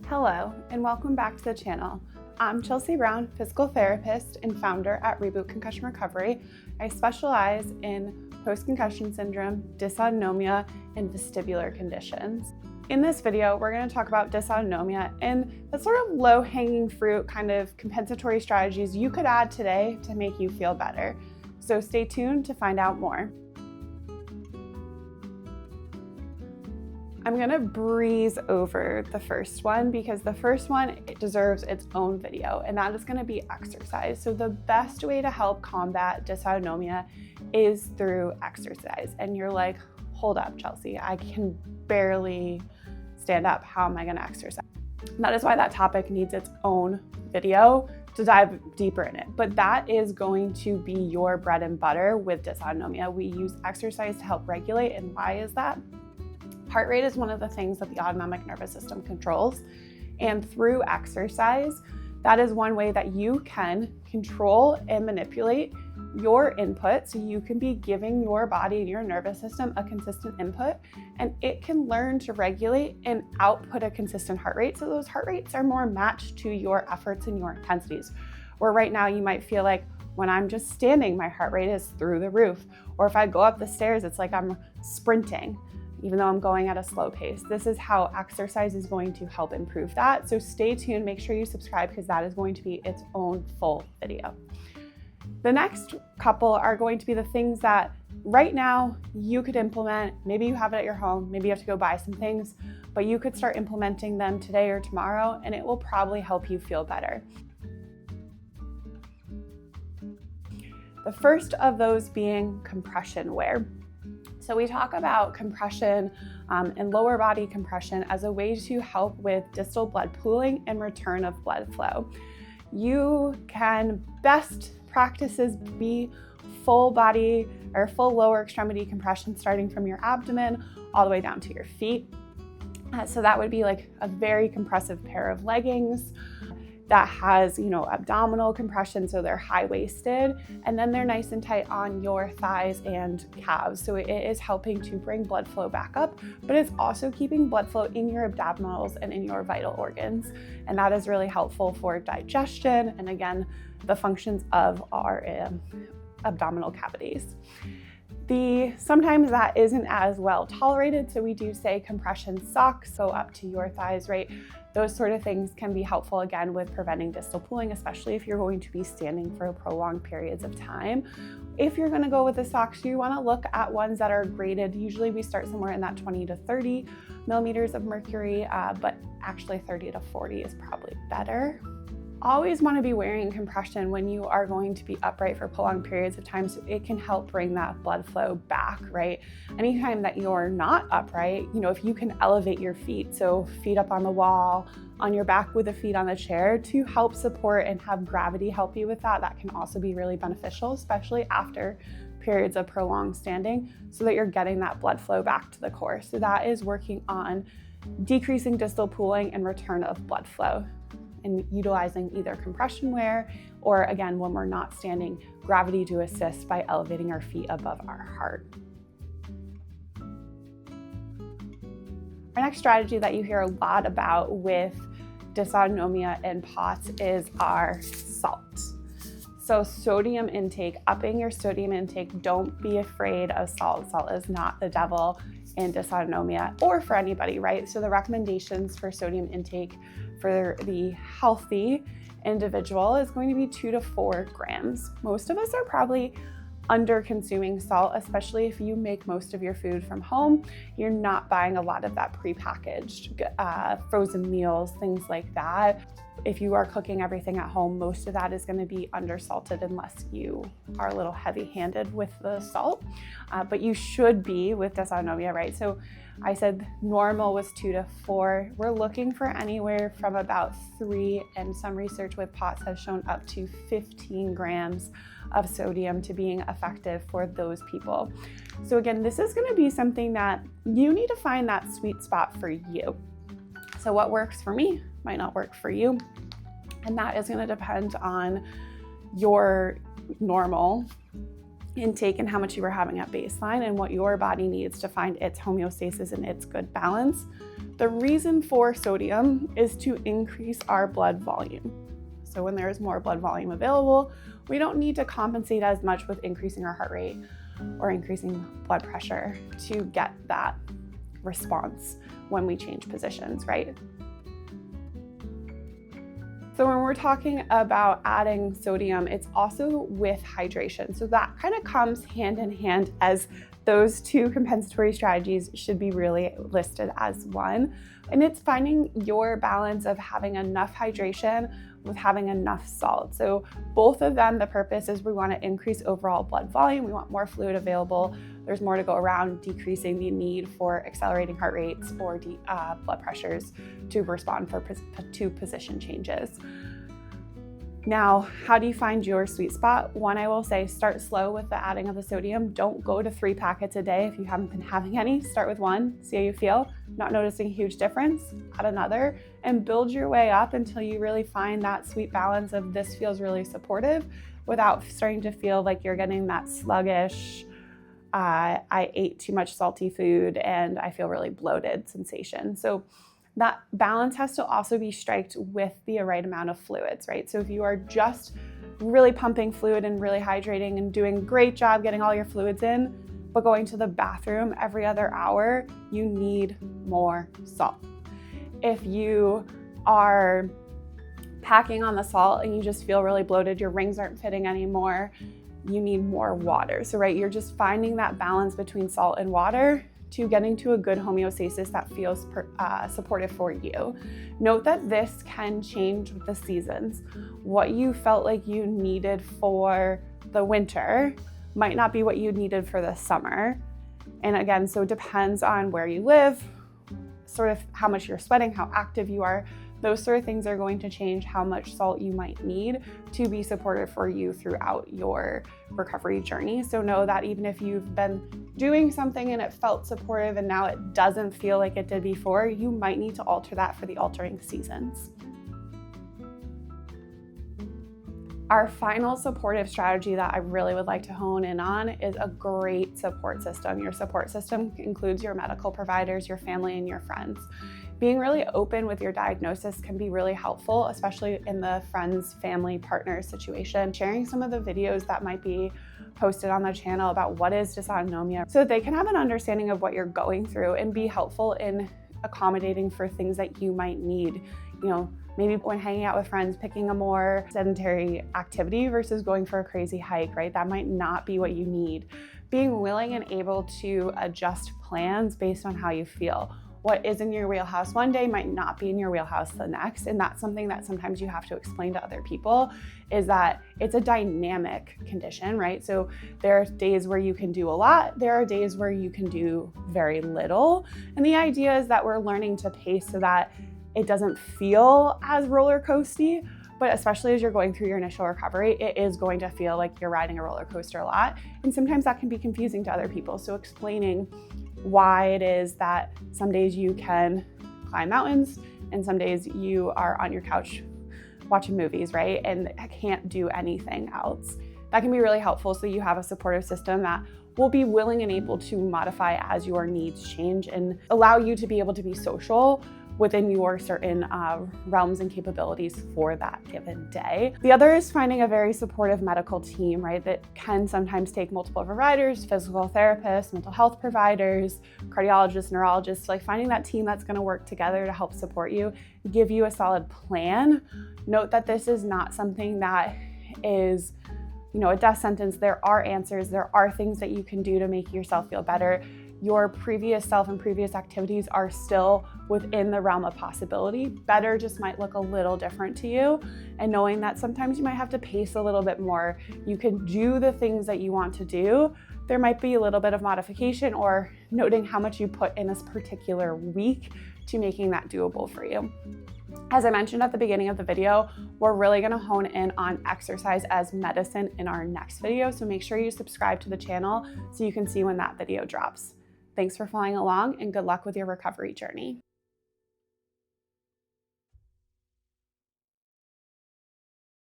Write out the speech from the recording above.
Hello, and welcome back to the channel. I'm Chelsea Brown, physical therapist and founder at Reboot Concussion Recovery. I specialize in post-concussion syndrome, dysautonomia, and vestibular conditions. In this video, we're going to talk about dysautonomia and the sort of low-hanging fruit kind of compensatory strategies you could add today to make you feel better. So stay tuned to find out more. I'm gonna breeze over the first one because the first one, it deserves its own video, and that is gonna be exercise. So the best way to help combat dysautonomia is through exercise. And you're like, hold up, Chelsea, I can barely stand up. How am I gonna exercise? And that is why that topic needs its own video to dive deeper in it. But that is going to be your bread and butter with dysautonomia. We use exercise to help regulate, and why is that? Heart rate is one of the things that the autonomic nervous system controls. And through exercise, that is one way that you can control and manipulate your input. So you can be giving your body and your nervous system a consistent input, and it can learn to regulate and output a consistent heart rate. So those heart rates are more matched to your efforts and your intensities. Where right now you might feel like, when I'm just standing, my heart rate is through the roof. Or if I go up the stairs, it's like I'm sprinting, even though I'm going at a slow pace. This is how exercise is going to help improve that. So stay tuned, make sure you subscribe because that is going to be its own full video. The next couple are going to be the things that right now you could implement. Maybe you have it at your home, maybe you have to go buy some things, but you could start implementing them today or tomorrow, and it will probably help you feel better. The first of those being compression wear. So we talk about compression and lower body compression as a way to help with distal blood pooling and return of blood flow. You can best practices be full body or full lower extremity compression starting from your abdomen all the way down to your feet. So that would be like a very compressive pair of leggings that has, abdominal compression, so they're high-waisted, and then they're nice and tight on your thighs and calves. So it is helping to bring blood flow back up, but it's also keeping blood flow in your abdominals and in your vital organs. And that is really helpful for digestion and, again, the functions of our abdominal cavities. Sometimes that isn't as well tolerated, so we do say compression socks, so up to your thighs, right? Those sort of things can be helpful, again, with preventing distal pooling, especially if you're going to be standing for prolonged periods of time. If you're gonna go with the socks, you wanna look at ones that are graded. Usually we start somewhere in that 20 to 30 millimeters of mercury, but actually 30 to 40 is probably better. Always want to be wearing compression when you are going to be upright for prolonged periods of time, so it can help bring that blood flow back, right? Anytime that you're not upright, if you can elevate your feet, so feet up on the wall, on your back with the feet on the chair to help support and have gravity help you with that, that can also be really beneficial, especially after periods of prolonged standing, so that you're getting that blood flow back to the core. So that is working on decreasing distal pooling and return of blood flow, and utilizing either compression wear or, again, when we're not standing, gravity to assist by elevating our feet above our heart. Our next strategy that you hear a lot about with dysautonomia and POTS is our salt. So sodium intake, upping your sodium intake. Don't be afraid of salt. Salt is not the devil in dysautonomia or for anybody, right? So the recommendations for sodium intake for the healthy individual is going to be 2 to 4 grams. Most of us are probably under consuming salt, especially if you make most of your food from home. You're not buying a lot of that prepackaged frozen meals, things like that. If you are cooking everything at home, most of that is going to be undersalted unless you are a little heavy-handed with the salt. But you should be with dysautonomia, right? So I said normal was 2 to 4. We're looking for anywhere from about 3, and some research with POTS has shown up to 15 grams of sodium to being effective for those people. So again, this is going to be something that you need to find that sweet spot for you. So what works for me might not work for you, and that is going to depend on your normal intake and how much you were having at baseline and what your body needs to find its homeostasis and its good balance. The reason for sodium is to increase our blood volume. So when there is more blood volume available, we don't need to compensate as much with increasing our heart rate or increasing blood pressure to get that response when we change positions, right? So when we're talking about adding sodium, it's also with hydration. So that kind of comes hand in hand, as those two compensatory strategies should be really listed as one. And it's finding your balance of having enough hydration with having enough salt. So both of them, the purpose is we want to increase overall blood volume. We want more fluid available. There's more to go around, decreasing the need for accelerating heart rates or blood pressures to respond to position changes. Now, how do you find your sweet spot? One, I will say, start slow with the adding of the sodium. Don't go to 3 packets a day if you haven't been having any. Start with 1, see how you feel. Not noticing a huge difference, add another, and build your way up until you really find that sweet balance of this feels really supportive without starting to feel like you're getting that sluggish, I ate too much salty food and I feel really bloated sensation. So that balance has to also be striked with the right amount of fluids, right? So if you are just really pumping fluid and really hydrating and doing a great job getting all your fluids in, but going to the bathroom every other hour, you need more salt. If you are packing on the salt and you just feel really bloated, your rings aren't fitting anymore, you need more water. So, right, you're just finding that balance between salt and water to getting to a good homeostasis that feels supportive for you. Note that this can change with the seasons. What you felt like you needed for the winter might not be what you needed for the summer. And again, so it depends on where you live, sort of how much you're sweating, how active you are. Those sort of things are going to change how much salt you might need to be supportive for you throughout your recovery journey. So know that even if you've been doing something and it felt supportive and now it doesn't feel like it did before, you might need to alter that for the altering seasons. Our final supportive strategy that I really would like to hone in on is a great support system. Your support system includes your medical providers, your family, and your friends. Being really open with your diagnosis can be really helpful, especially in the friends, family, partner situation. Sharing some of the videos that might be posted on the channel about what is dysautonomia so that they can have an understanding of what you're going through and be helpful in accommodating for things that you might need. You know, maybe when hanging out with friends, picking a more sedentary activity versus going for a crazy hike, right? That might not be what you need. Being willing and able to adjust plans based on how you feel. What is in your wheelhouse one day might not be in your wheelhouse the next. And that's something that sometimes you have to explain to other people, is that it's a dynamic condition, right? So there are days where you can do a lot. There are days where you can do very little. And the idea is that we're learning to pace so that it doesn't feel as roller coasty, but especially as you're going through your initial recovery, it is going to feel like you're riding a roller coaster a lot. And sometimes that can be confusing to other people. So explaining why it is that some days you can climb mountains and some days you are on your couch watching movies, right? And can't do anything else. That can be really helpful so you have a supportive system that will be willing and able to modify as your needs change and allow you to be able to be social within your certain realms and capabilities for that given day. The other is finding a very supportive medical team, right? That can sometimes take multiple providers, physical therapists, mental health providers, cardiologists, neurologists, like finding that team that's gonna work together to help support you, give you a solid plan. Note that this is not something that is, you know, a death sentence. There are answers, there are things that you can do to make yourself feel better. Your previous self and previous activities are still within the realm of possibility. Better just might look a little different to you. And knowing that sometimes you might have to pace a little bit more. You can do the things that you want to do. There might be a little bit of modification or noting how much you put in this particular week to making that doable for you. As I mentioned at the beginning of the video, we're really gonna hone in on exercise as medicine in our next video. So make sure you subscribe to the channel so you can see when that video drops. Thanks for following along and good luck with your recovery journey.